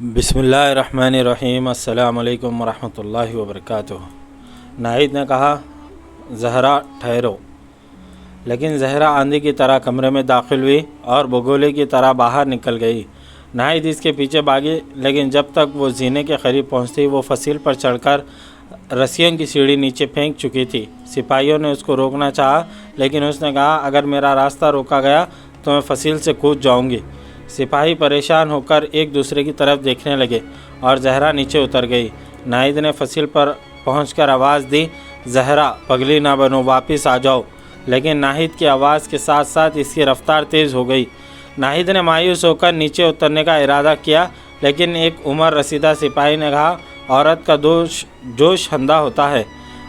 बिस्मिल्लाहिर्रहमानिर्रहीम। अस्सलाम वालेकुम वरहमतुल्लाहि वबरकातुहू। नाहिद ने कहा, ज़हरा ठहरो। लेकिन ज़हरा आंधी की तरह कमरे में दाखिल हुई और बगोले की तरह बाहर निकल गई। नाहिद इसके पीछे भागी, लेकिन जब तक वो जीने के करीब पहुंचती वो फसील पर चढ़कर रस्सियों की सीढ़ी नीचे फेंक चुकी थी। सिपाहियों ने उसको रोकना चाहा, लेकिन उसने कहा, अगर मेरा रास्ता रोका गया तो मैं फसील से कूद जाऊंगी। सिपाही परेशान होकर एक दूसरे की तरफ देखने लगे और ज़हरा नीचे उतर गई। नाहिद ने फसील पर पहुंचकर आवाज़ दी, ज़हरा पगली ना बनो, वापस आ जाओ। लेकिन नाहिद की आवाज़ के साथ साथ इसकी रफ्तार तेज़ हो गई। नाहिद ने मायूस होकर नीचे उतरने का इरादा किया, लेकिन एक उम्र रसीदा सिपाही ने कहा, औरत का जोश ठंडा होता है।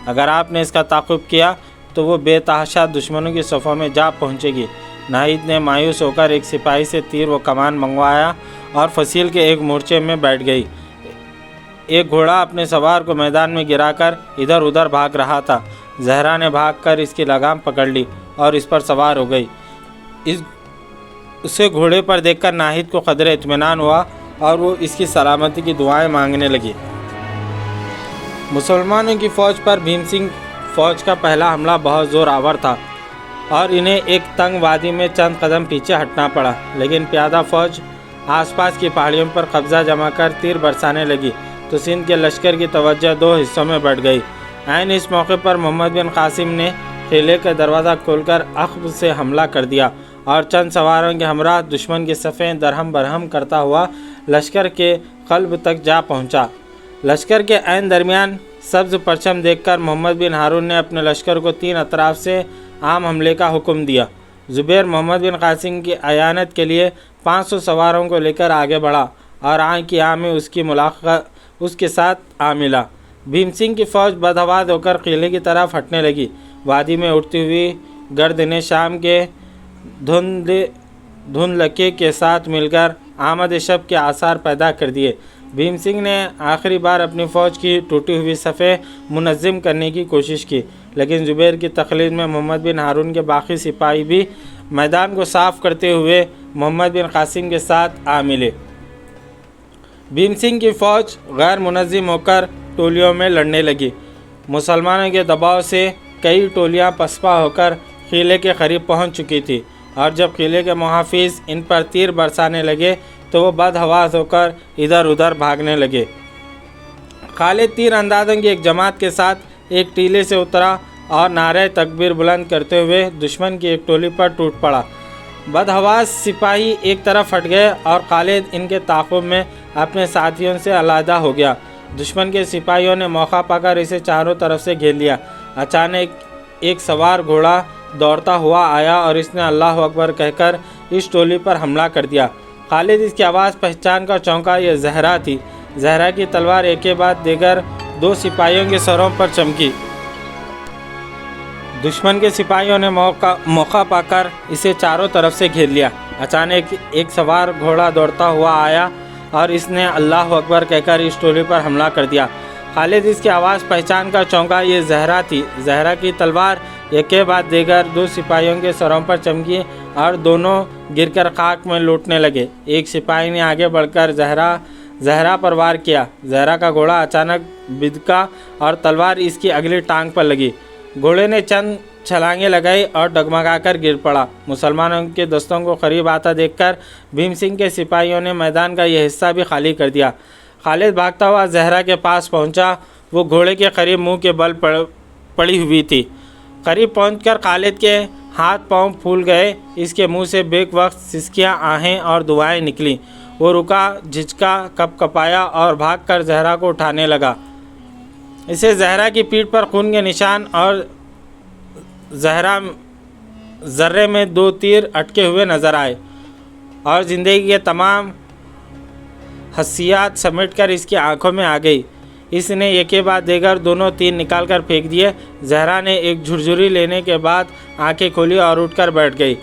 अगर आपने इसका ताक़ुब किया तो वो बेतहाशा दुश्मनों की सफ़ों में जा पहुंचेगी। नाहिद ने मायूस होकर एक सिपाही से तीर व कमान मंगवाया और फसील के एक मोर्चे में बैठ गई। एक घोड़ा अपने सवार को मैदान में गिराकर इधर उधर भाग रहा था। ज़हरा ने भागकर इसकी लगाम पकड़ ली और इस पर सवार हो गई। उसे घोड़े पर देखकर नाहिद को कदरे इत्मीनान हुआ और वो इसकी सलामती की दुआएं मांगने लगी। मुसलमानों की फ़ौज पर भीम सिंह फ़ौज का पहला हमला बहुत ज़ोरावर था और इन्हें एक तंग वादी में चंद कदम पीछे हटना पड़ा। लेकिन प्यादा फ़ौज आसपास की पहाड़ियों पर कब्ज़ा जमाकर तीर बरसाने लगी तो सिंध के लश्कर की तवज्जो दो हिस्सों में बढ़ गई। ऐन इस मौके पर मोहम्मद बिन कासिम ने किले का दरवाज़ा खोलकर अक़ब से हमला कर दिया और चंद सवारों के हमरा दुश्मन की सफ़ें दरहम बरहम करता हुआ लश्कर के क़ल्ब तक जा पहुँचा। लश्कर के ऐन दरमियान सब्ज़ परचम देखकर मोहम्मद बिन हारून ने अपने लश्कर को तीन अतराफ़ से आम हमले का हुक्म दिया। ज़ुबैर मोहम्मद बिन कासिम की अयानत के लिए 500 सवारों को लेकर आगे बढ़ा और आँख की आँख में उसकी मुलाकात उसके साथ आ मिला। भीम सिंह की फ़ौज बदहवास होकर किले की तरफ हटने लगी। वादी में उठती हुई गर्द ने शाम के धुंधलके के साथ मिलकर आमद शब के आसार पैदा कर दिए। भीम सिंह ने आखिरी बार अपनी फ़ौज की टूटी हुई सफ़े मुनज़्ज़म करने की कोशिश की, लेकिन ज़ुबैर की तक़लीद में मोहम्मद बिन हारून के बाकी सिपाही भी मैदान को साफ़ करते हुए मोहम्मद बिन कासिम के साथ आ मिले। भीम सिंह की फ़ौज गैर मुनज़्ज़म होकर टोलियों में लड़ने लगी। मुसलमानों के दबाव से कई टोलियाँ पसपा होकर किले के करीब पहुँच चुकी थी और जब किले के मुहाफ़िज़ इन पर तीर बरसाने लगे तो वो बदहवास होकर इधर उधर भागने लगे। खालिद तीर अंदाज़ों की एक जमात के साथ एक टीले से उतरा और नारे तकबीर बुलंद करते हुए दुश्मन की एक टोली पर टूट पड़ा। बदहवास सिपाही एक तरफ हट गए और खालिद इनके ताक़ुब में अपने साथियों से अलहदा हो गया। दुश्मन के सिपाहियों ने मौका पाकर इसे चारों तरफ से घेर लिया। अचानक एक सवार घोड़ा दौड़ता हुआ आया और इसने अल्लाह अकबर कहकर इस टोली पर हमला कर दिया। खालिद इसकी आवाज़ पहचान कर चौंका। यह ज़हरा थी। ज़हरा की तलवार एक के बाद दीगर दो सिपाहियों के सरों पर चमकी। दुश्मन के सिपाहियों ने मौका पाकर इसे चारों तरफ से घेर लिया। अचानक एक सवार घोड़ा दौड़ता हुआ आया और इसने अल्लाह अकबर कहकर इस टोली पर हमला कर दिया। खालिद इसकी आवाज़ पहचान कर चौंका। ये ज़हरा थी। ज़हरा की तलवार एक के बाद दीगर दो सिपाहियों के सरों पर चमकी और दोनों गिरकर खाक में लौटने लगे। एक सिपाही ने आगे बढ़कर ज़हरा पर वार किया। ज़हरा का घोड़ा अचानक बिदका और तलवार इसकी अगली टांग पर लगी। घोड़े ने चंद छलांगे लगाई और डगमगाकर गिर पड़ा। मुसलमानों के दस्तों को करीब आता देखकर भीम सिंह के सिपाहियों ने मैदान का यह हिस्सा भी खाली कर दिया। खालिद भागता हुआ ज़हरा के पास पहुंचा। वो घोड़े के करीब मुंह के बल पड़ी हुई थी। करीब पहुंचकर खालिद के हाथ पांव फूल गए। इसके मुंह से बेक वक्त सिसकियाँ, आहें और दुआएं निकलीं। वो रुका, झिझका, कपकपाया और भागकर ज़हरा को उठाने लगा। इसे ज़हरा की पीठ पर खून के निशान और ज़हरा ज़र्रे में दो तीर अटके हुए नज़र आए और ज़िंदगी के तमाम हसियात समेटकर इसकी आंखों में आ गई। इसने एक के बाद दीगर दोनों तीर निकालकर फेंक दिए। ज़हरा ने एक झुरझुरी लेने के बाद आंखें खोली और उठकर बैठ गई।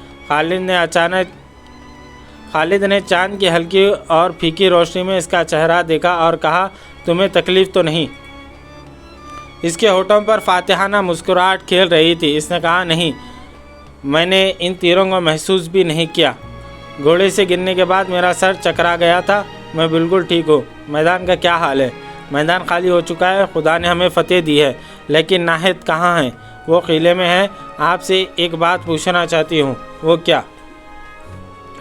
खालिद ने चांद की हल्की और फीकी रोशनी में इसका चेहरा देखा और कहा, तुम्हें तकलीफ़ तो नहीं? इसके होठों पर फातिहाना मुस्कुराहट खेल रही थी। इसने कहा, नहीं, मैंने इन तीरों को महसूस भी नहीं किया। घोड़े से गिरने के बाद मेरा सर चकरा गया था मैं बिल्कुल ठीक हूँ। मैदान का क्या हाल है? मैदान खाली हो चुका है, खुदा ने हमें फतेह दी है, लेकिन नाहिद कहाँ है? वो किले में है। आपसे एक बात पूछना चाहती हूँ। वो क्या?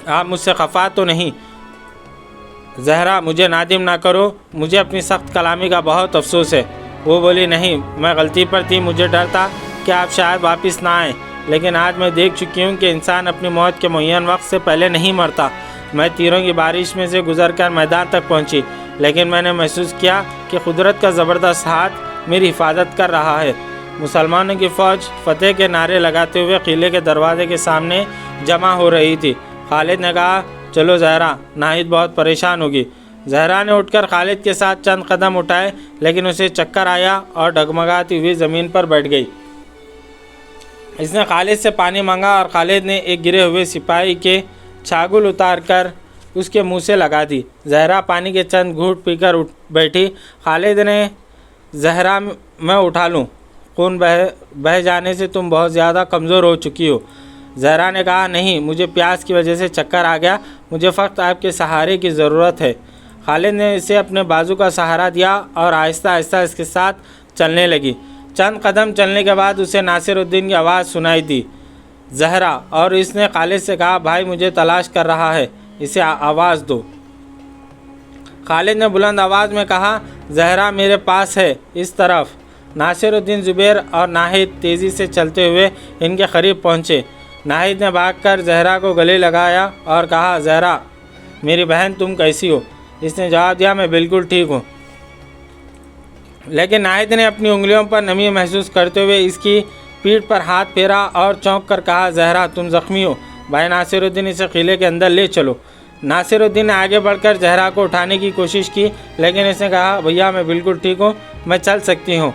आप मुझसे खफा तो नहीं? जहरा, मुझे नादिम ना करो, मुझे अपनी सख्त कलामी का बहुत अफसोस है। वो बोली, नहीं, मैं गलती पर थी, मुझे डर था कि आप शायद वापस ना आएँ, लेकिन आज मैं देख चुकी हूँ कि इंसान अपनी मौत के मुअय्यन वक्त से पहले नहीं मरता। मैं तीरों की बारिश में से गुजरकर मैदान तक पहुँची, लेकिन मैंने महसूस किया कि कुदरत का ज़बरदस्त हाथ मेरी हिफाजत कर रहा है। मुसलमानों की फ़ौज फतेह के नारे लगाते हुए किले के दरवाजे के सामने जमा हो रही थी। खालिद ने कहा, चलो ज़हरा, नाहिद बहुत परेशान होगी। ज़हरा ने उठकर खालिद के साथ चंद कदम उठाए, लेकिन उसे चक्कर आया और डगमगाती हुई ज़मीन पर बैठ गई। इसने खालिद से पानी मांगा और खालिद ने एक गिरे हुए सिपाही के छागुल उतार कर उसके मुंह से लगा दी। ज़हरा पानी के चंद घूंट पीकर उठ बैठी। खालिद ने, ज़हरा, मैं उठा लूँ? खून बह जाने से तुम बहुत ज़्यादा कमज़ोर हो चुकी हो। ज़हरा ने कहा, नहीं, मुझे प्यास की वजह से चक्कर आ गया, मुझे फ़क्त आपके सहारे की ज़रूरत है। खालिद ने इसे अपने बाजू का सहारा दिया और आहिस्ता आहिस्ता इसके साथ चलने लगी। चंद कदम चलने के बाद उसे नासिरुद्दीन की आवाज़ सुनाई दी, ज़हरा, और इसने खालिद से कहा, भाई मुझे तलाश कर रहा है, इसे आवाज़ दो। खालिद ने बुलंद आवाज़ में कहा, ज़हरा मेरे पास है, इस तरफ। नासिरुद्दीन, ज़ुबैर और नाहिद तेज़ी से चलते हुए इनके करीब पहुँचे। नाहिद ने भागकर ज़हरा को गले लगाया और कहा, ज़हरा मेरी बहन, तुम कैसी हो? इसने जवाब दिया, मैं बिल्कुल ठीक हूँ। लेकिन नाहिद ने अपनी उंगलियों पर नमी महसूस करते हुए इसकी पीठ पर हाथ फेरा और चौंक कर कहा, ज़हरा तुम ज़ख्मी हो। भाई नासिरुद्दीन, इसे किले के अंदर ले चलो। नासिरुद्दीन ने आगे बढ़कर ज़हरा को उठाने की कोशिश की, लेकिन इसने कहा, भैया मैं बिल्कुल ठीक हूँ, मैं चल सकती हूँ।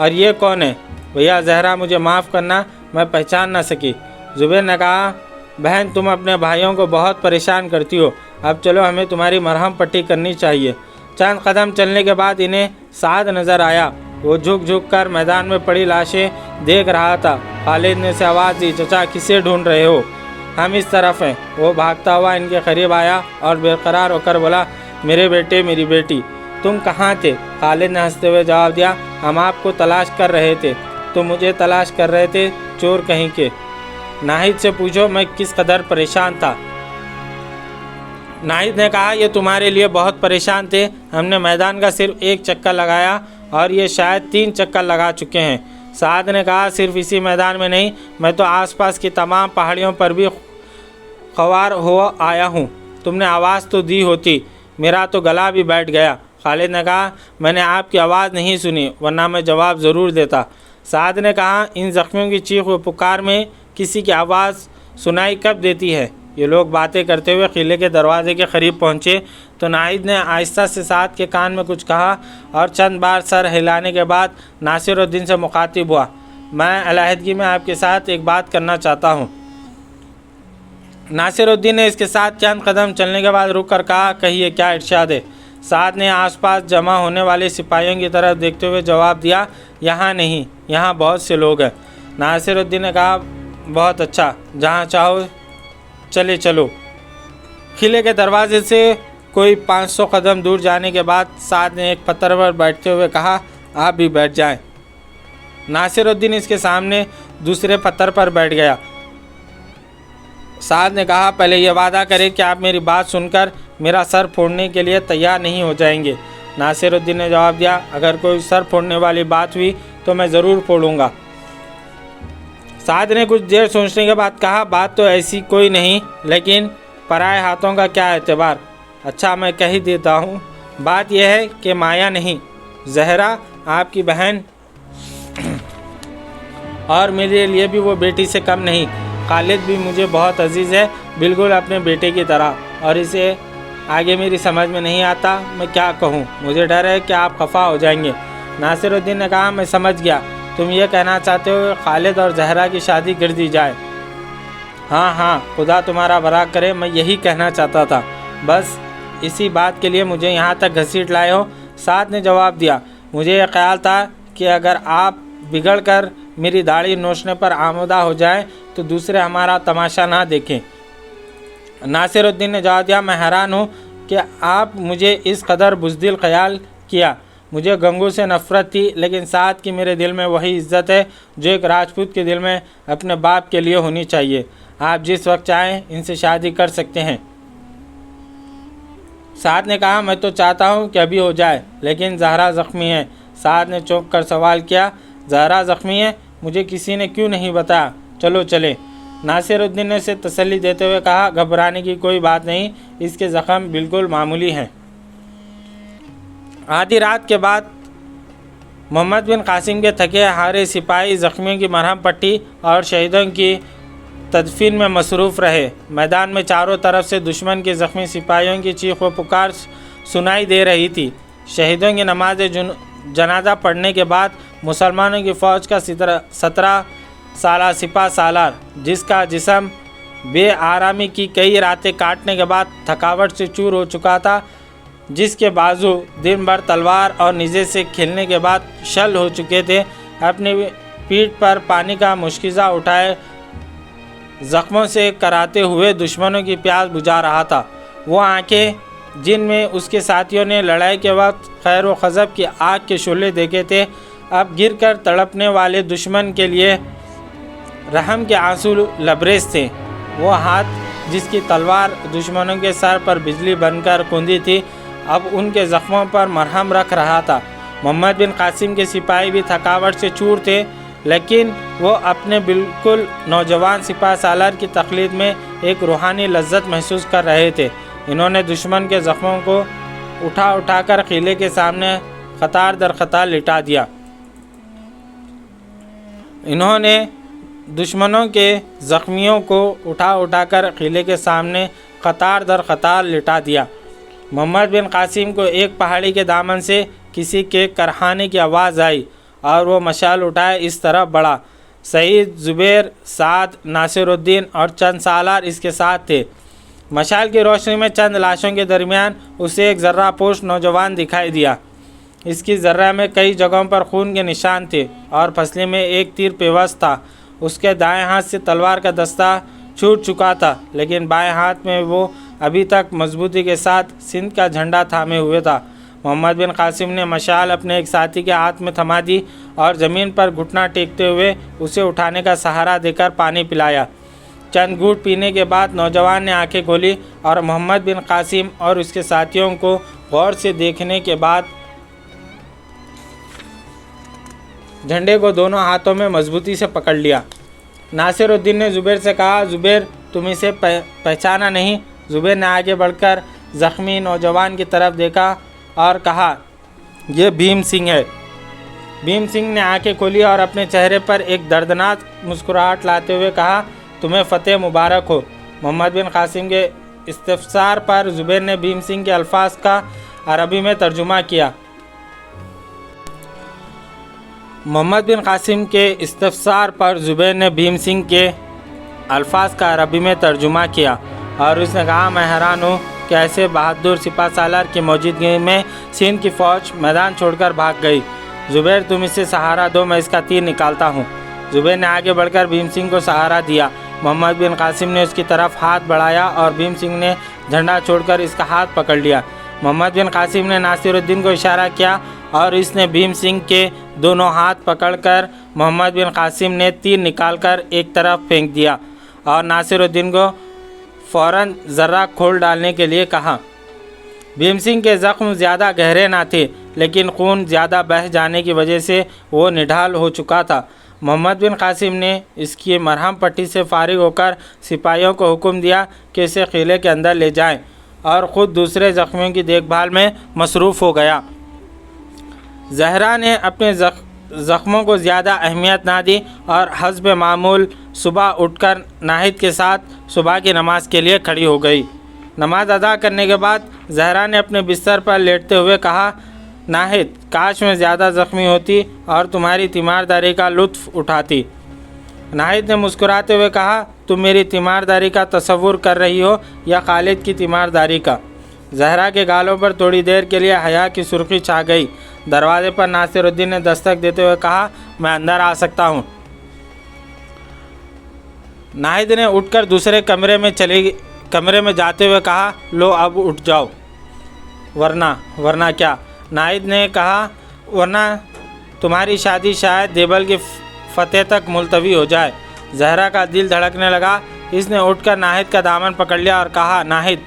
और ये कौन है? भैया ज़हरा, मुझे माफ़ करना, मैं पहचान ना सकी। ज़ुबैर ने कहा, बहन तुम अपने भाइयों को बहुत परेशान करती हो, अब चलो, हमें तुम्हारी मरहम पट्टी करनी चाहिए। चंद कदम चलने के बाद इन्हें साद नज़र आया। वो झुक झुक कर मैदान में पड़ी लाशें देख रहा था। खालिद ने उसे आवाज़ दी, चचा किसे ढूंढ रहे हो? हम इस तरफ हैं। वो भागता हुआ इनके करीब आया और बेकरार होकर बोला, मेरे बेटे, मेरी बेटी, तुम कहाँ थे? खालिद ने हंसते हुए जवाब दिया, हम आपको तलाश कर रहे थे। तुम मुझे तलाश कर रहे थे, चोर कहीं के। नाहिद से पूछो मैं किस कदर परेशान था। नाहिद ने कहा, ये तुम्हारे लिए बहुत परेशान थे। हमने मैदान का सिर्फ एक चक्कर लगाया और ये शायद 3 चक्कर लगा चुके हैं। साद ने कहा, सिर्फ इसी मैदान में नहीं, मैं तो आसपास की तमाम पहाड़ियों पर भी ख्वार हो आया हूँ। तुमने आवाज़ तो दी होती, मेरा तो गला भी बैठ गया। खालिद ने कहा, मैंने आपकी आवाज़ नहीं सुनी, वरना मैं जवाब ज़रूर देता। साद ने कहा, इन ज़ख्मियों की चीख व पुकार में किसी की आवाज़ सुनाई कब देती है? ये लोग बातें करते हुए किले के दरवाजे के करीब पहुँचे तो नाहिद ने आहिस्ता से साद के कान में कुछ कहा और चंद बार सर हिलाने के बाद नासिरुद्दीन से मुखातिब हुआ, मैं अलहदगी में आपके साथ एक बात करना चाहता हूँ। नासिरुद्दीन ने इसके साथ चंद कदम चलने के बाद रुक कर कहा, कहिए, क्या इरशाद है? साद ने आसपास जमा होने वाले सिपाहियों की तरफ देखते हुए जवाब दिया, यहाँ नहीं, यहाँ बहुत से लोग हैं। नासिरुद्दीन ने कहा, बहुत अच्छा, जहाँ चाहो चले चलो। किले के दरवाजे से कोई 500 कदम दूर जाने के बाद साद ने एक पत्थर पर बैठते हुए कहा, आप भी बैठ जाएं। नासिरुद्दीन इसके सामने दूसरे पत्थर पर बैठ गया। साद ने कहा, पहले ये वादा करें कि आप मेरी बात सुनकर मेरा सर फोड़ने के लिए तैयार नहीं हो जाएंगे। नासिरुद्दीन ने जवाब दिया, अगर कोई सर फोड़ने वाली बात हुई तो मैं ज़रूर फोड़ूंगा। साद ने कुछ देर सोचने के बाद कहा, बात तो ऐसी कोई नहीं, लेकिन पराए हाथों का क्या एतबार। अच्छा, मैं कह ही देता हूँ, बात यह है कि माया नहीं, ज़हरा आपकी बहन और मेरे लिए भी वो बेटी से कम नहीं। खालिद भी मुझे बहुत अजीज़ है, बिल्कुल अपने बेटे की तरह, और इसे आगे मेरी समझ में नहीं आता मैं क्या कहूँ। मुझे डर है कि आप खफा हो जाएंगे। नासिरुद्दीन ने कहा, मैं समझ गया, तुम ये कहना चाहते हो खालिद और ज़हरा की शादी कर दी जाए। हाँ हाँ, खुदा तुम्हारा भला करे, मैं यही कहना चाहता था, बस इसी बात के लिए मुझे यहाँ तक घसीट लाए हो। साद ने जवाब दिया, मुझे यह ख्याल था कि अगर आप बिगड़ कर मेरी दाढ़ी नोचने पर आमदा हो जाए तो दूसरे हमारा तमाशा ना देखें। नासिरुद्दीन ने जवाब दिया, मैं हैरान हूँ कि आप मुझे इस कदर बुज़दिल ख्याल किया। मुझे गंगू से नफ़रत थी, लेकिन साथ की मेरे दिल में वही इज़्ज़त है जो एक राजपूत के दिल में अपने बाप के लिए होनी चाहिए। आप जिस वक्त चाहें इनसे शादी कर सकते हैं। साद ने कहा, मैं तो चाहता हूँ कि अभी हो जाए, लेकिन ज़हरा ज़ख्मी है। साद ने चौंक कर सवाल किया, ज़हरा ज़ख्मी है? मुझे किसी ने क्यों नहीं बताया? चलो चले। नासिरुद्दीन ने उसे तसल्ली देते हुए कहा, घबराने की कोई बात नहीं, इसके ज़ख्म बिल्कुल मामूली हैं। आधी रात के बाद मोहम्मद बिन कासिम के थके हारे सिपाही ज़ख्मियों की मरहम पट्टी और शहीदों की तदफीन में मसरूफ़ रहे। मैदान में चारों तरफ से दुश्मन के ज़ख्मी सिपाहियों की चीख व पुकार सुनाई दे रही थी। शहीदों की नमाज जनाजा पढ़ने के बाद मुसलमानों की फ़ौज का 17 साला सिपा सालार, जिसका जिस्म बेआरामी की कई रातें काटने के बाद थकावट से चूर हो चुका था, जिसके बाजू दिन भर तलवार और निज़े से खेलने के बाद शल हो चुके थे, अपनी पीठ पर पानी का मुश्किज़ा उठाए ज़ख्मों से कराते हुए दुश्मनों की प्यास बुझा रहा था। वो आंखें जिनमें उसके साथियों ने लड़ाई के वक्त खैर व ख़ज़ब की आग के शोले देखे थे, अब गिरकर तड़पने वाले दुश्मन के लिए रहम के आंसू लबरेज थे। वो हाथ जिसकी तलवार दुश्मनों के सर पर बिजली बनकर कूदी थी, अब उनके ज़ख्मों पर मरहम रख रहा था। मोहम्मद बिन कासिम के सिपाही भी थकावट से चूर थे, लेकिन वो अपने बिल्कुल नौजवान सिपा सालार की तकलीद में एक रूहानी लज्जत महसूस कर रहे थे। इन्होंने दुश्मन के ज़ख्मों को उठा कर किले के सामने कतार दर कतार लिटा दिया। इन्होंने दुश्मनों के ज़ख्मियों को उठा कर किले के सामने कतार दर कतार लिटा दिया। मोहम्मद बिन कासिम को एक पहाड़ी के दामन से किसी के करहाने की आवाज़ आई और वो मशाल उठाए इस तरफ बढ़ा। सईद, ज़ुबैर, साद, नासिरुद्दीन और चंद सालार इसके साथ थे। मशाल की रोशनी में चंद लाशों के दरमियान उसे एक ज़र्रा पोश नौजवान दिखाई दिया। इसकी ज़र्रा में कई जगहों पर खून के निशान थे और फसले में एक तीर पेवस्त था। उसके दाएं हाथ से तलवार का दस्ता छूट चुका था, लेकिन बाएं हाथ में वो अभी तक मजबूती के साथ सिंध का झंडा थामे हुए था। मोहम्मद बिन कासिम ने मशाल अपने एक साथी के हाथ में थमा दी और ज़मीन पर घुटना टेकते हुए उसे उठाने का सहारा देकर पानी पिलाया। चंद घूंट पीने के बाद नौजवान ने आंखें खोली और मोहम्मद बिन कासिम और उसके साथियों को गौर से देखने के बाद झंडे को दोनों हाथों में मजबूती से पकड़ लिया। नासिरुद्दीन ने ज़ुबैर से कहा, ज़ुबैर, तुम इसे पहचाना नहीं? ज़ुबैर ने आगे बढ़कर ज़ख्मी नौजवान की तरफ देखा और कहा, यह भीम सिंह है। भीम सिंह ने आंखें खोली और अपने चेहरे पर एक दर्दनाक मुस्कुराहट लाते हुए कहा, तुम्हें फ़तेह मुबारक हो। मोहम्मद बिन कासिम के इस्तफसार पर ज़ुबैर ने भीम सिंह के अल्फाज का अरबी में तर्जुमा किया। मोहम्मद बिन कासिम के इस्तफसार पर ज़ुबैर ने भीम सिंह के अल्फाज का अरबी में तर्जुमा किया और उसने कहा, मैं हैरान हूँ कि ऐसे बहादुर सिपा सालार की मौजूदगी में सिंध की फ़ौज मैदान छोड़कर भाग गई। ज़ुबैर, तुम इसे सहारा दो, मैं इसका तीर निकालता हूँ। ज़ुबैर ने आगे बढ़कर भीम सिंह को सहारा दिया। मोहम्मद बिन कासिम ने उसकी तरफ हाथ बढ़ाया और भीम सिंह ने झंडा छोड़कर इसका हाथ पकड़ लिया। मोहम्मद बिन कासिम ने नासिरुद्दीन को इशारा किया और इसने भीम सिंह के दोनों हाथ पकड़कर मोहम्मद बिन कासिम ने तीर निकालकर एक तरफ फेंक दिया और नासिरुद्दीन को फ़ौरन ज़र्रा खोल डालने के लिए कहा। भीम सिंह के ज़ख्म ज़्यादा गहरे ना थे, लेकिन खून ज़्यादा बह जाने की वजह से वो निढाल हो चुका था। मोहम्मद बिन कासिम ने इसकी मरहम पट्टी से फारिग होकर सिपाहियों को हुक्म दिया कि इसे किले के अंदर ले जाएं और ख़ुद दूसरे ज़ख्मियों की देखभाल में मसरूफ़ हो गया। ज़हरा ने अपने ज़ख्मों को ज़्यादा अहमियत ना दी और हस्ब मामूल सुबह उठकर नाहिद के साथ सुबह की नमाज के लिए खड़ी हो गई। नमाज अदा करने के बाद ज़हरा ने अपने बिस्तर पर लेटते हुए कहा, नाहिद, काश मैं ज़्यादा ज़ख्मी होती और तुम्हारी तीमारदारी का लुत्फ़ उठाती। नाहिद ने मुस्कुराते हुए कहा, तुम मेरी तीमारदारी का तसव्वुर कर रही हो या खालिद की तीमारदारी का? ज़हरा के गालों पर थोड़ी देर के लिए हया की सुर्खी छा गई। दरवाजे पर नासिरुद्दीन ने दस्तक देते हुए कहा, मैं अंदर आ सकता हूँ? नाहिद ने उठकर दूसरे कमरे में जाते हुए कहा, लो अब उठ जाओ। वरना क्या? नाहिद ने कहा, वरना तुम्हारी शादी शायद देवल की फतेह तक मुलतवी हो जाए। जहरा का दिल धड़कने लगा। इसने उठकर नाहिद का दामन पकड़ लिया और कहा, नाहिद,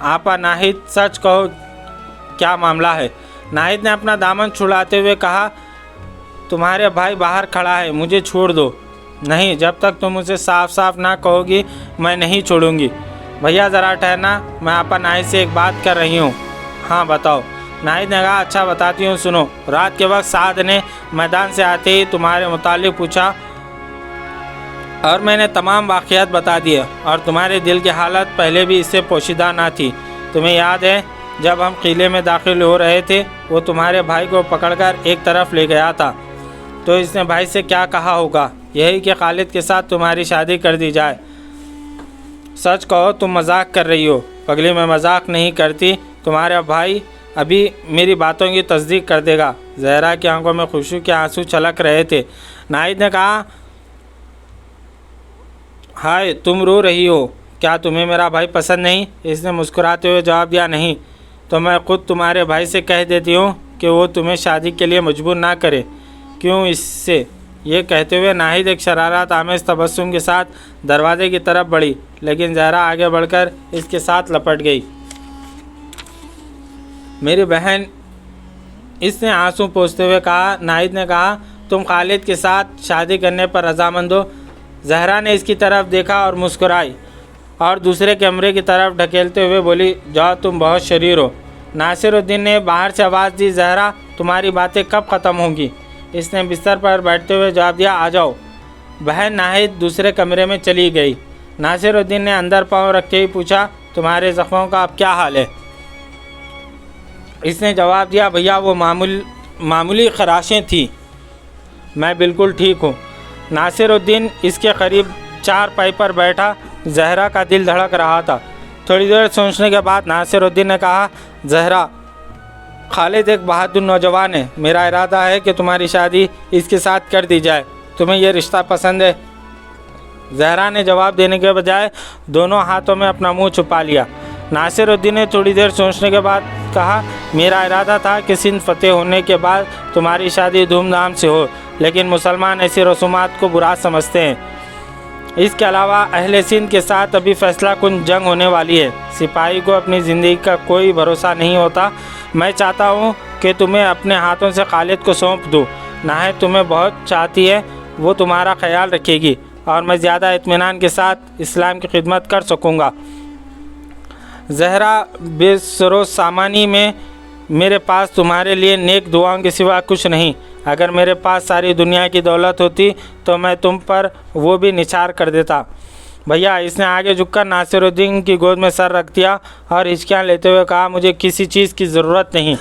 आपा नाहिद, सच कहो, क्या मामला है? नाहिद ने अपना दामन छुड़ाते हुए कहा, तुम्हारे भाई बाहर खड़ा है, मुझे छोड़ दो। नहीं, जब तक तुम मुझे साफ साफ ना कहोगी मैं नहीं छोड़ूंगी। भैया ज़रा ठहरना, मैं आपा नाहिद से एक बात कर रही हूँ। हाँ बताओ। नाहिद ने कहा, अच्छा बताती हूँ, सुनो। रात के वक्त साद ने मैदान से आते ही तुम्हारे मुतालिक पूछा और मैंने तमाम वाक़ियात बता दिए, और तुम्हारे दिल की हालत पहले भी इससे पोशीदा ना थी। तुम्हें याद है जब हम किले में दाखिल हो रहे थे, वो तुम्हारे भाई को पकड़कर एक तरफ ले गया था, तो इसने भाई से क्या कहा होगा? यही कि खालिद के साथ तुम्हारी शादी कर दी जाए। सच कहो, तुम मजाक कर रही हो। पगली, मैं मजाक नहीं करती। तुम्हारा भाई अभी मेरी बातों की तस्दीक कर देगा। जहरा की आंखों में खुशी के आंसू छलक रहे थे। नाहिद ने कहा, हाय, तुम रो रही हो, क्या तुम्हें मेरा भाई पसंद नहीं? इसने मुस्कुराते हुए जवाब दिया, नहीं, तो मैं खुद तुम्हारे भाई से कह देती हूँ कि वो तुम्हें शादी के लिए मजबूर ना करे। क्यों इससे? ये कहते हुए नाहिद एक शरारत आमेज़ तबस्सुम के साथ दरवाजे की तरफ बढ़ी, लेकिन जहरा आगे बढ़कर इसके साथ लपट गई। मेरी बहन, इसने आंसू पोंछते हुए कहा। नाहिद ने कहा, तुम खालिद के साथ शादी करने पर रजामंद हो? जहरा ने इसकी तरफ देखा और मुस्कुराई और दूसरे कमरे की तरफ ढकेलते हुए बोली, जाओ, तुम बहुत शरीर हो। नासिरुद्दीन ने बाहर से आवाज़ दी, जहरा, तुम्हारी बातें कब ख़त्म होंगी? इसने बिस्तर पर बैठते हुए जवाब दिया, आ जाओ। बहन नाहिद दूसरे कमरे में चली गई। नासिरुद्दीन ने अंदर पाँव रखते ही पूछा, तुम्हारे ज़ख्मों का अब क्या हाल है? इसने जवाब दिया, भैया वो मामूली खराशें थी, मैं बिल्कुल ठीक हूँ। नासिरुद्दीन इसके करीब चारपाई पर बैठा। जहरा का दिल धड़क रहा था। थोड़ी देर सोचने के बाद नासिरुद्दीन ने कहा, जहरा, खालिद एक बहादुर नौजवान है। मेरा इरादा है कि तुम्हारी शादी इसके साथ कर दी जाए। तुम्हें यह रिश्ता पसंद है? जहरा ने जवाब देने के बजाय दोनों हाथों में अपना मुंह छुपा लिया। नासिरुद्दीन ने थोड़ी देर सोचने के बाद कहा, मेरा इरादा था कि सिंध फतेह होने के बाद तुम्हारी शादी धूमधाम से हो, लेकिन मुसलमान ऐसी रसूमात को बुरा समझते हैं। इसके अलावा अहले सिंध के साथ अभी फैसला कुन जंग होने वाली है। सिपाही को अपनी ज़िंदगी का कोई भरोसा नहीं होता। मैं चाहता हूँ कि तुम्हें अपने हाथों से खालिद को सौंप दूँ। नाहिद तुम्हें बहुत चाहती है, वो तुम्हारा ख्याल रखेगी और मैं ज़्यादा इत्मीनान के साथ इस्लाम की खिदमत कर सकूँगा। जहरा, बेसरो सामानी में मेरे पास तुम्हारे लिए नेक दुआओं के सिवा कुछ नहीं। अगर मेरे पास सारी दुनिया की दौलत होती तो मैं तुम पर वो भी निछार कर देता। भैया, इसने आगे झुककर नासिरुद्दीन की गोद में सर रख दिया और हिचकियाँ लेते हुए कहा, मुझे किसी चीज़ की ज़रूरत नहीं।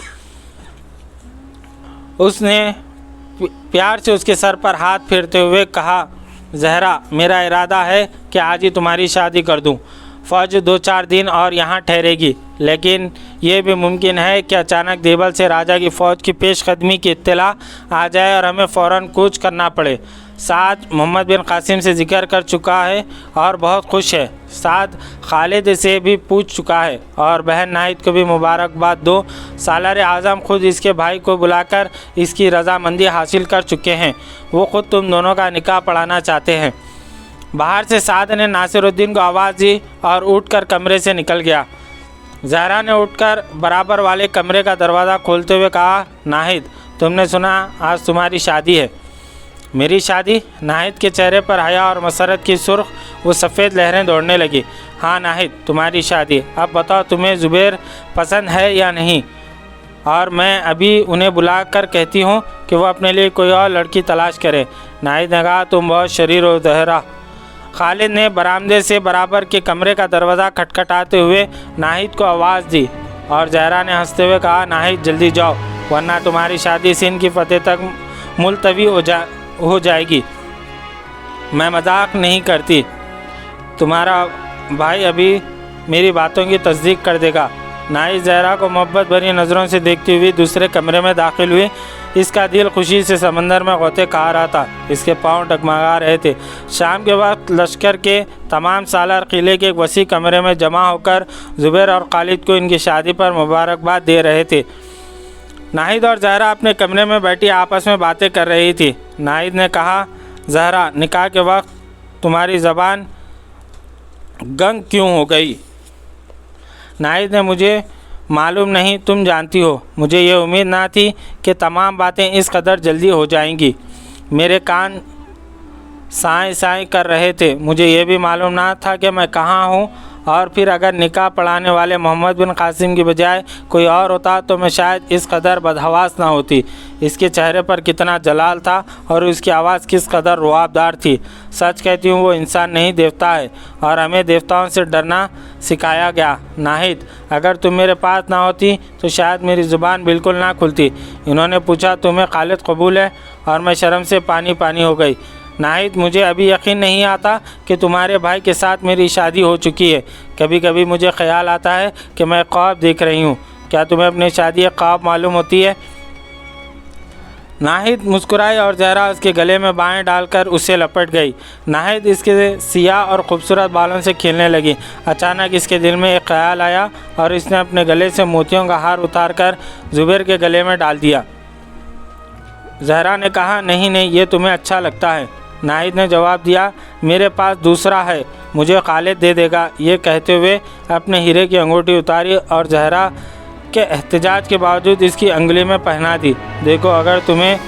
उसने प्यार से उसके सर पर हाथ फेरते हुए कहा, जहरा, मेरा इरादा है कि आज ही तुम्हारी शादी कर दूं। फ़ौज 2-4 दिन और यहाँ ठहरेगी, लेकिन यह भी मुमकिन है कि अचानक देवल से राजा की फ़ौज की पेशकदमी की इत्तला आ जाए और हमें फ़ौरन कूच करना पड़े। साद मोहम्मद बिन कासिम से जिक्र कर चुका है और बहुत खुश है। साद खालिद से भी पूछ चुका है और बहन नाहिद को भी मुबारकबाद दो। सालार आज़म खुद इसके भाई को बुलाकर इसकी रजामंदी हासिल कर चुके हैं। वो खुद तुम दोनों का निकाह पढ़ाना चाहते हैं। बाहर से साद ने नासिरुद्दीन को आवाज़ दी और उठकर कमरे से निकल गया। जहरा ने उठकर बराबर वाले कमरे का दरवाज़ा खोलते हुए कहा, नाहिद, तुमने सुना आज तुम्हारी शादी है? मेरी शादी? नाहिद के चेहरे पर हया और मसरत की सुर्ख वो सफ़ेद लहरें दौड़ने लगी। हाँ नाहिद, तुम्हारी शादी। अब बताओ, तुम्हें ज़ुबैर पसंद है या नहीं? और मैं अभी उन्हें बुला कर कहती हूँ कि वो अपने लिए कोई और लड़की तलाश करे। नाहिद ने कहा, तुम बहुत शरीर हो जहरा। खालिद ने बरामदे से बराबर के कमरे का दरवाज़ा खटखटाते हुए नाहिद को आवाज़ दी और जहरा ने हंसते हुए कहा, नाहिद, जल्दी जाओ, वरना तुम्हारी शादी सिंध की फतेह तक मुलतवी हो जाएगी। मैं मजाक नहीं करती। तुम्हारा भाई अभी मेरी बातों की तस्दीक कर देगा। नाहिद जहरा को मोहब्बत भरी नज़रों से देखती हुई दूसरे कमरे में दाखिल हुई। इसका दिल खुशी से समंदर में गोते खा रहा था। इसके पाँव डगमगा रहे थे। शाम के वक्त लश्कर के तमाम सालार किले के एक वसी कमरे में जमा होकर ज़ुबैर और खालिद को इनकी शादी पर मुबारकबाद दे रहे थे। नाहिद और ज़हरा अपने कमरे में बैठी आपस में बातें कर रही थी। नाहिद ने कहा, ज़हरा, निकाह के वक्त तुम्हारी ज़बान गंग क्यों हो गई? नाहिद ने, मुझे मालूम नहीं, तुम जानती हो। मुझे ये उम्मीद ना थी कि तमाम बातें इस कदर जल्दी हो जाएंगी। मेरे कान साएं साएं कर रहे थे। मुझे ये भी मालूम ना था कि मैं कहाँ हूँ, और फिर अगर निकाह पढ़ाने वाले मोहम्मद बिन कासिम की बजाय कोई और होता तो मैं शायद इस कदर बदहवास ना होती। इसके चेहरे पर कितना जलाल था और उसकी आवाज़ किस कदर रुआबदार थी। सच कहती हूँ, वो इंसान नहीं देवता है, और हमें देवताओं से डरना सिखाया गया। नाहिद, अगर तुम मेरे पास ना होती तो शायद मेरी ज़ुबान बिल्कुल ना खुलती। इन्होंने पूछा, तुम्हें खालिद कबूल है? और मैं शर्म से पानी पानी हो गई। नाहिद, मुझे अभी यकीन नहीं आता कि तुम्हारे भाई के साथ मेरी शादी हो चुकी है। कभी कभी मुझे ख्याल आता है कि मैं ख्वाब देख रही हूँ। क्या तुम्हें अपनी शादी एक ख्वाब मालूम होती है? नाहिद मुस्कुराई और ज़हरा उसके गले में बाहें डालकर उससे लपट गई। नाहिद इसके सियाह और ख़ूबसूरत बालों से खेलने लगी। अचानक इसके दिल में एक ख्याल आया और इसने अपने गले से मोतियों का हार उतारकर ज़ुबैर के गले में डाल दिया। ज़हरा ने कहा, नहीं नहीं, ये तुम्हें अच्छा लगता है। नाहिद ने जवाब दिया, मेरे पास दूसरा है, मुझे खालिद दे देगा। ये कहते हुए अपने हीरे की अंगूठी उतारी और ज़हरा के एहतजाज के बावजूद इसकी अंगुली में पहना दी। देखो, अगर तुम्हें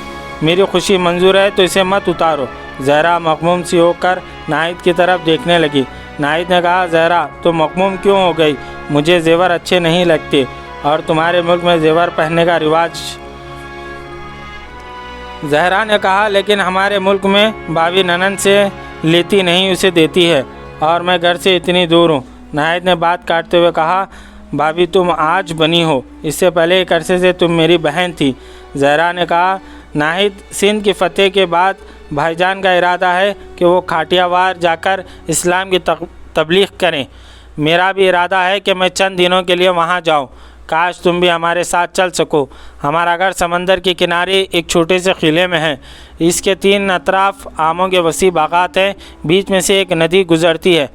मेरी खुशी मंजूर है तो इसे मत उतारो। ज़हरा मखमूम सी होकर नाहिद की तरफ देखने लगी। नाहिद ने कहा, ज़हरा, तुम मखमूम क्यों हो गई? मुझे ज़ेवर अच्छे नहीं लगते, और तुम्हारे मुल्क में ज़ेवर पहनने का रिवाज। ज़हरा ने कहा, लेकिन हमारे मुल्क में भाभी ननन से लेती नहीं, उसे देती है, और मैं घर से इतनी दूर हूँ। नाहिद ने बात काटते हुए कहा, भाभी तुम आज बनी हो, इससे पहले एक अरसे से तुम मेरी बहन थी। ज़हरा ने कहा, नाहिद, सिंध की फ़तेह के बाद भाईजान का इरादा है कि वो खाटियावाड़ जाकर इस्लाम की तबलीग करें। मेरा भी इरादा है कि मैं चंद दिनों के लिए वहाँ जाऊँ। काश तुम भी हमारे साथ चल सको। हमारा घर समंदर के किनारे एक छोटे से किले में है। इसके 3 अतराफ़ आमों के वसी बागात हैं। बीच में से एक नदी गुज़रती है।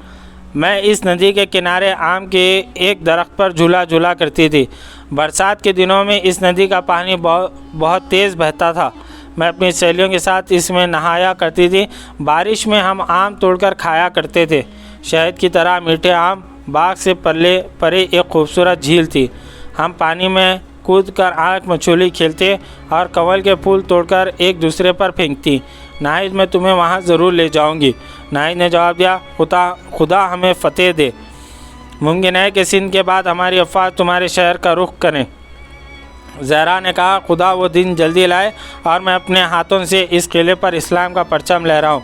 मैं इस नदी के किनारे आम के एक दरख्त पर झूला झूला करती थी। बरसात के दिनों में इस नदी का पानी बहुत तेज़ बहता था। मैं अपनी सहेलियों के साथ इसमें नहाया करती थी। बारिश में हम आम तोड़कर खाया करते थे। शहद की तरह मीठे आम। बाग से परे एक खूबसूरत झील थी। हम पानी में कूदकर आँख मछली खेलते और कमल के फूल तोड़कर एक दूसरे पर फेंकती। नाहिद, मैं तुम्हें वहाँ ज़रूर ले जाऊँगी। नाहिद ने जवाब दिया, खुदा हमें फ़तेह दे। मुमकिन है कि सिंध के बाद हमारी अफ़वाज तुम्हारे शहर का रुख करें। ज़हरा ने कहा, खुदा वो दिन जल्दी लाए और मैं अपने हाथों से इस किले पर इस्लाम का परचम लहराऊँ।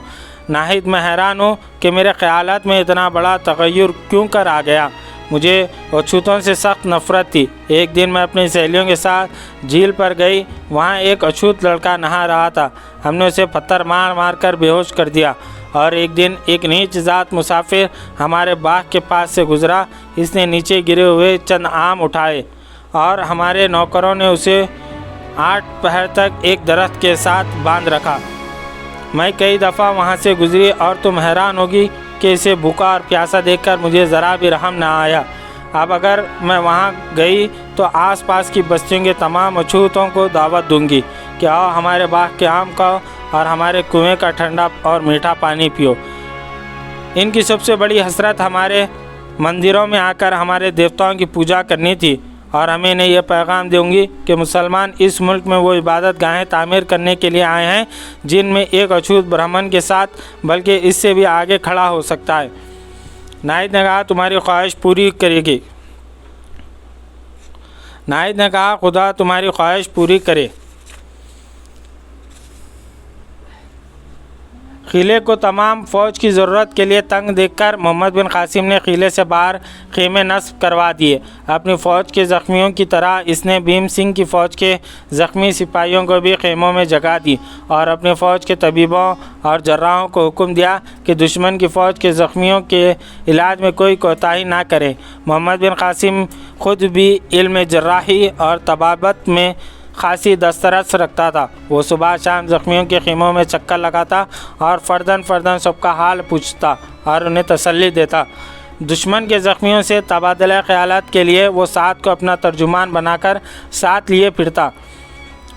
नाहिद, मैं हैरान हूँ कि मेरे ख़यालात में इतना बड़ा तग़य्युर क्यों कर आ गया। मुझे अछूतों से सख्त नफ़रत थी। एक दिन मैं अपनी सहेलियों के साथ झील पर गई। वहाँ एक अछूत लड़का नहा रहा था। हमने उसे पत्थर मार मार कर बेहोश कर दिया। और एक दिन एक नीच ज़ात मुसाफिर हमारे बाग के पास से गुज़रा। इसने नीचे गिरे हुए चंद आम उठाए और हमारे नौकरों ने उसे 8 पहर तक एक दरख्त के साथ बांध रखा। मैं कई दफ़ा वहाँ से गुज़री और तुम हैरान होगी कि इसे भूखा और प्यासा देखकर मुझे ज़रा भी रहम ना आया। अब अगर मैं वहाँ गई तो आसपास की बस्तियों के तमाम अछूतों को दावत दूंगी कि आओ हमारे बाग के आम खाओ और हमारे कुएं का ठंडा और मीठा पानी पियो। इनकी सबसे बड़ी हसरत हमारे मंदिरों में आकर हमारे देवताओं की पूजा करनी थी, और हमें इन्हें यह पैगाम दूंगी कि मुसलमान इस मुल्क में वो इबादत गाहें तामीर करने के लिए आए हैं जिनमें एक अछूत ब्राह्मण के साथ बल्कि इससे भी आगे खड़ा हो सकता है। नाहिद ने कहा, तुम्हारी ख्वाहिश पूरी करेगी। नाहिद ने कहा, खुदा तुम्हारी ख्वाहिश पूरी करे। किले को तमाम फ़ौज की ज़रूरत के लिए तंग देखकर मोहम्मद बिन कासिम ने किले से बाहर खेमे नस्ब करवा दिए। अपनी फ़ौज के ज़ख्मियों की तरह इसने भीम सिंह की फ़ौज के ज़ख्मी सिपाहियों को भी खेमों में जगह दी और अपनी फ़ौज के तबीबों और जर्राहों को हुक्म दिया कि दुश्मन की फ़ौज के ज़ख्मियों के इलाज में कोई कोताही ना करें। मोहम्मद बिन कासिम ख़ुद भी इल्म जर्राही और तबाबत में खासी दस्तरस रखता था। वो सुबह शाम ज़ख्मियों के खीमों में चक्कर लगाता और फर्दन फर्दन सबका हाल पूछता और उन्हें तसल्ली देता। दुश्मन के ज़ख्मियों से तबादला ख्यालात के लिए वो साद को अपना तर्जुमान बनाकर साथ लिए फिरता।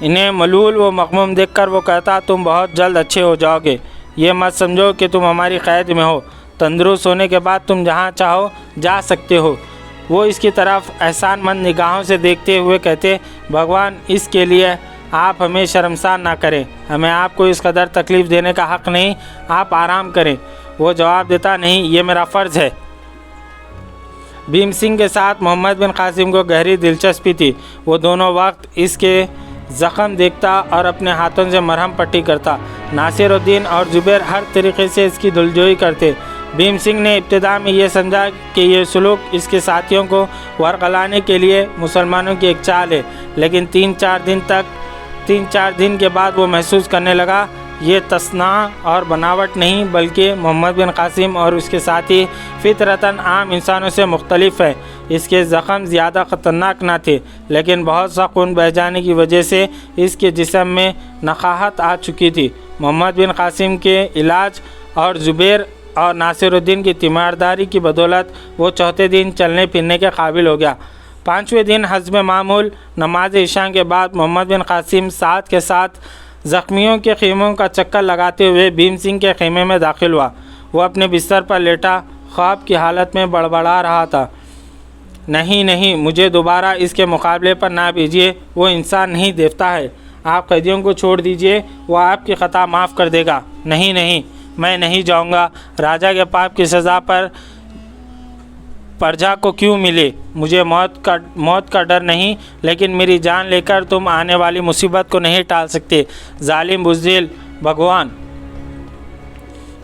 इन्हें मलूल व मग़मूम देखकर वो कहता, तुम बहुत जल्द अच्छे हो जाओगे। ये मत समझो कि तुम हमारी क़ैद में हो। तंदुरुस्त होने के बाद तुम जहाँ चाहो जा सकते हो। वो इसकी तरफ एहसानमंद निगाहों से देखते हुए कहते, भगवान इसके लिए आप हमें शर्मसार ना करें। हमें आपको इस कदर तकलीफ़ देने का हक़ नहीं, आप आराम करें। वो जवाब देता, नहीं, ये मेरा फ़र्ज़ है। भीम सिंह के साथ मोहम्मद बिन कासिम को गहरी दिलचस्पी थी। वो दोनों वक्त इसके ज़ख़म देखता और अपने हाथों से मरहम पट्टी करता। नासिरुद्दीन और ज़ुबैर हर तरीक़े से इसकी दिलजोई करते। भीम सिंह ने इब्तिदा में यह समझा कि यह सलूक इसके साथियों को वरगलाने के लिए मुसलमानों की एक चाल है, लेकिन 3-4 दिन के बाद वो महसूस करने लगा ये तस्ना और बनावट नहीं, बल्कि मोहम्मद बिन कासिम और उसके साथी फितरतन आम इंसानों से मुख्तलिफ है। इसके ज़ख़म ज़्यादा ख़तरनाक ना थे, लेकिन बहुत सा खून बह जाने की वजह से इसके जिस्म में नक़ाहत आ चुकी थी। मोहम्मद बिन कासिम के इलाज और ज़ुबैर और नासिरुद्दीन की तीमारदारी की बदौलत वो चौथे दिन चलने फिरने के काबिल हो गया। 5वें दिन हस्ब मामूल नमाज इशा के बाद मोहम्मद बिन कासिम साथ के साथ ज़ख्मियों के खीमों का चक्कर लगाते हुए भीम सिंह के खीमे में दाखिल हुआ। वो अपने बिस्तर पर लेटा ख्वाब की हालत में बड़बड़ा रहा था, नहीं, मुझे दोबारा इसके मुकाबले पर ना भेजिए। वो इंसान नहीं, देवता है। आप कैदियों को छोड़ दीजिए, वो आपकी ख़ता माफ़ कर देगा। नहीं, मैं नहीं जाऊंगा। राजा के पाप की सज़ा पर प्रजा को क्यों मिले? मुझे मौत का डर नहीं, लेकिन मेरी जान लेकर तुम आने वाली मुसीबत को नहीं टाल सकते। जालिम बुज़दिल भगवान।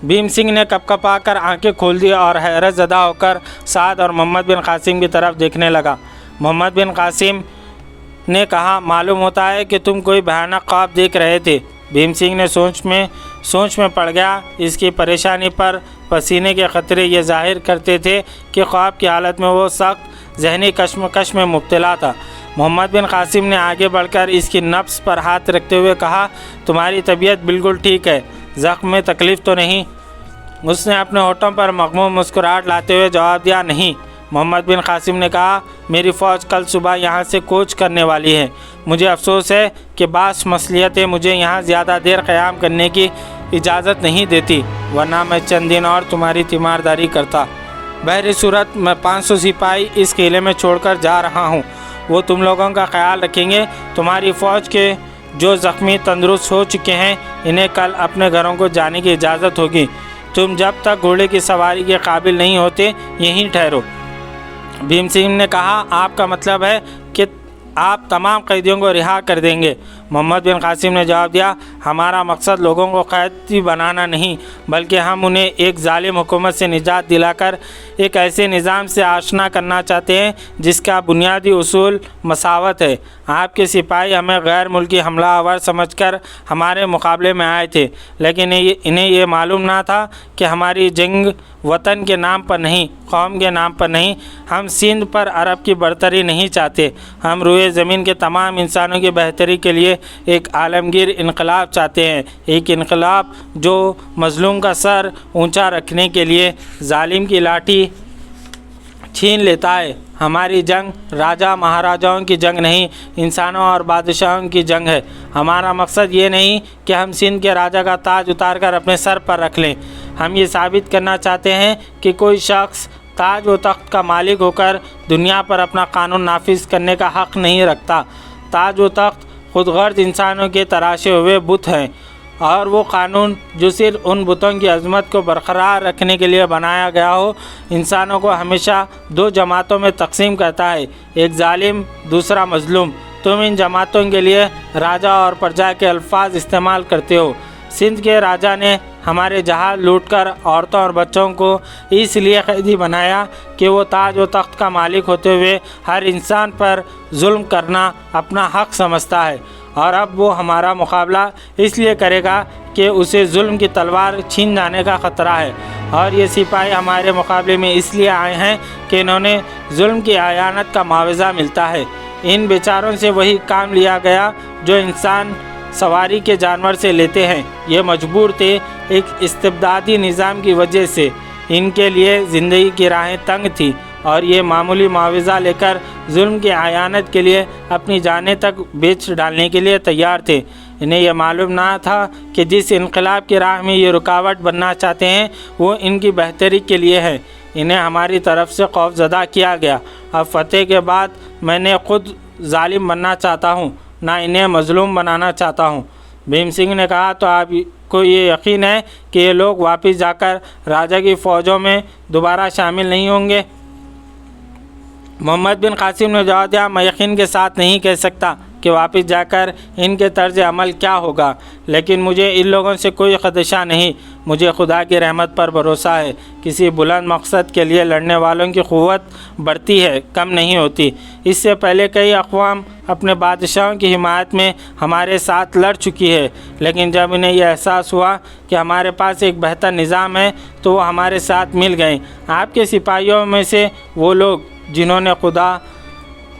भीम सिंह ने कपकपा कर आंखें खोल दी और हैरत ज़दा होकर साद और मोहम्मद बिन कासिम की तरफ देखने लगा। मोहम्मद बिन कासिम ने कहा, मालूम होता है कि तुम कोई भयानक ख्वाब देख रहे थे। भीम सिंह ने सोच में पड़ गया। इसकी परेशानी पर पसीने के ख़तरे ये ज़ाहिर करते थे कि ख्वाब की हालत में वो सख्त जहनी कश्मकश में मुब्तला था। मोहम्मद बिन कासिम ने आगे बढ़कर इसकी नफ्स पर हाथ रखते हुए कहा, तुम्हारी तबीयत बिल्कुल ठीक है, ज़ख्म में तकलीफ़ तो नहीं? उसने अपने होठों पर मग़मूम मुस्कुराहट लाते हुए जवाब दिया, नहीं। मोहम्मद बिन कासिम ने कहा, मेरी फ़ौज कल सुबह यहाँ से कूच करने वाली है। मुझे अफसोस है कि बास मसलियतें मुझे यहाँ ज़्यादा देर क़याम करने की इजाज़त नहीं देती, वरना मैं चंद दिन और तुम्हारी तीमारदारी करता। बहरी सूरत मैं 500 सिपाही इस किले में छोड़कर जा रहा हूँ। वो तुम लोगों का ख्याल रखेंगे। तुम्हारी फ़ौज के जो ज़ख्मी तंदुरुस्त हो चुके हैं, इन्हें कल अपने घरों को जाने की इजाज़त होगी। तुम जब तक घोड़े की सवारी के काबिल नहीं होते, यहीं ठहरो। भीम सिंह ने कहा, आपका मतलब है कि आप तमाम कैदियों को रिहा कर देंगे? मोहम्मद बिन कासिम ने जवाब दिया, हमारा मकसद लोगों को कैदी बनाना नहीं, बल्कि हम उन्हें एक जालिम हुकूमत से निजात दिलाकर एक ऐसे निज़ाम से आशना करना चाहते हैं जिसका बुनियादी उसूल मसावत है। आपके सिपाही हमें गैर मुल्की हमलावर समझकर हमारे मुकाबले में आए थे, लेकिन इन्हें ये मालूम ना था कि हमारी जंग वतन के नाम पर नहीं, कौम के नाम पर नहीं। हम सिंध पर अरब की बरतरी नहीं चाहते। हम रूए ज़मीन के तमाम इंसानों की बेहतरी के लिए एक आलमगीर इनकलाब चाहते हैं, एक इनकलाब जो मज़लूम का सर ऊंचा रखने के लिए जालिम की लाठी छीन लेता है। हमारी जंग राजा महाराजाओं की जंग नहीं, इंसानों और बादशाहों की जंग है। हमारा मकसद ये नहीं कि हम सिंध के राजा का ताज उतार कर अपने सर पर रख लें। हम ये साबित करना चाहते हैं कि कोई शख्स ताज व तख्त का मालिक होकर दुनिया पर अपना कानून नाफिज करने का हक़ नहीं रखता। ताज व तख्त खुदगर्ज इंसानों के तराशे हुए बुत हैं, और वो कानून जो सिर्फ उन बुतों की अज़मत को बरकरार रखने के लिए बनाया गया हो, इंसानों को हमेशा दो जमातों में तकसीम करता है, एक जालिम, दूसरा मज़लूम। तुम इन जमातों के लिए राजा और प्रजा के अल्फाज इस्तेमाल करते हो। सिंध के राजा ने हमारे जहाज़ लूटकर औरतों और बच्चों को इसलिए कैदी बनाया कि वो ताज व तख्त का मालिक होते हुए हर इंसान पर जुल्म करना अपना हक़ समझता है, और अब वो हमारा मुकाबला इसलिए करेगा कि उसे जुल्म की तलवार छीन जाने का ख़तरा है। और ये सिपाही हमारे मुकाबले में इसलिए आए हैं कि इन्होंने जुल्म की आयानत का मुआवजा मिलता है। इन बेचारों से वही काम लिया गया जो इंसान सवारी के जानवर से लेते हैं। ये मजबूर थे एक इस्तिबदादी निज़ाम की वजह से। इनके लिए ज़िंदगी की राहें तंग थी और ये मामूली मुआवजा लेकर जुल्म की आयानत के लिए अपनी जानें तक बेच डालने के लिए तैयार थे। इन्हें यह मालूम ना था कि जिस इनकलाब की राह में ये रुकावट बनना चाहते हैं वो इनकी बेहतरी के लिए है। इन्हें हमारी तरफ से खौफज़दा किया गया। अब फतेह के बाद मैंने ख़ुद जालिम बनना चाहता हूँ, ना इन्हें मज़लूम बनाना चाहता हूँ। भीम सिंह ने कहा, तो आपको ये यकीन है कि ये लोग वापस जाकर राजा की फ़ौजों में दोबारा शामिल नहीं होंगे? मोहम्मद बिन कासिम ने जवाब दिया, मैं यकीन के साथ नहीं कह सकता कि वापस जाकर इनके तर्ज अमल क्या होगा, लेकिन मुझे इन लोगों से कोई ख़दशा नहीं। मुझे खुदा की रहमत पर भरोसा है। किसी बुलंद मकसद के लिए लड़ने वालों की क़ुव्वत बढ़ती है, कम नहीं होती। इससे पहले कई अक़वाम अपने बादशाहों की हिमायत में हमारे साथ लड़ चुकी है, लेकिन जब इन्हें यह एहसास हुआ कि हमारे पास एक बेहतर निज़ाम है तो वो हमारे साथ मिल गए। आपके सिपाहियों में से वो लोग जिन्होंने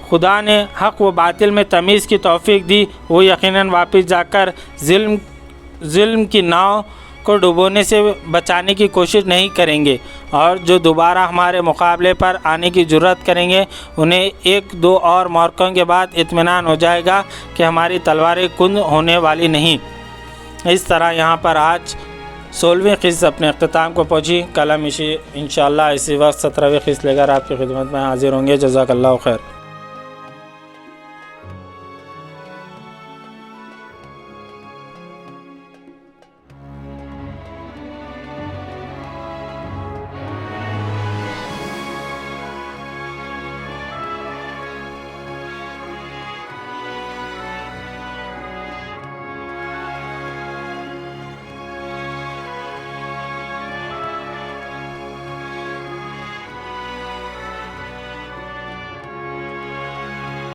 खुदा ने हक़ व बातिल में तमीज़ की तौफ़ीक दी, वो यकीनन वापस जाकर ज़ुल्म की नाव को डुबोने से बचाने की कोशिश नहीं करेंगे, और जो दोबारा हमारे मुकाबले पर आने की जुर्रत करेंगे उन्हें 1-2 और मौक़ों के बाद इत्मीनान हो जाएगा कि हमारी तलवारें कुंद होने वाली नहीं। इस तरह यहाँ पर आज 16वीं क़िस्त अपने अख्ताम को पहुँची। कल हम इंशाअल्लाह इसी वक्त 17वीं क़िस्त लेकर आपकी खिदमत में हाज़िर होंगे। जज़ाकल्लाहु खैर।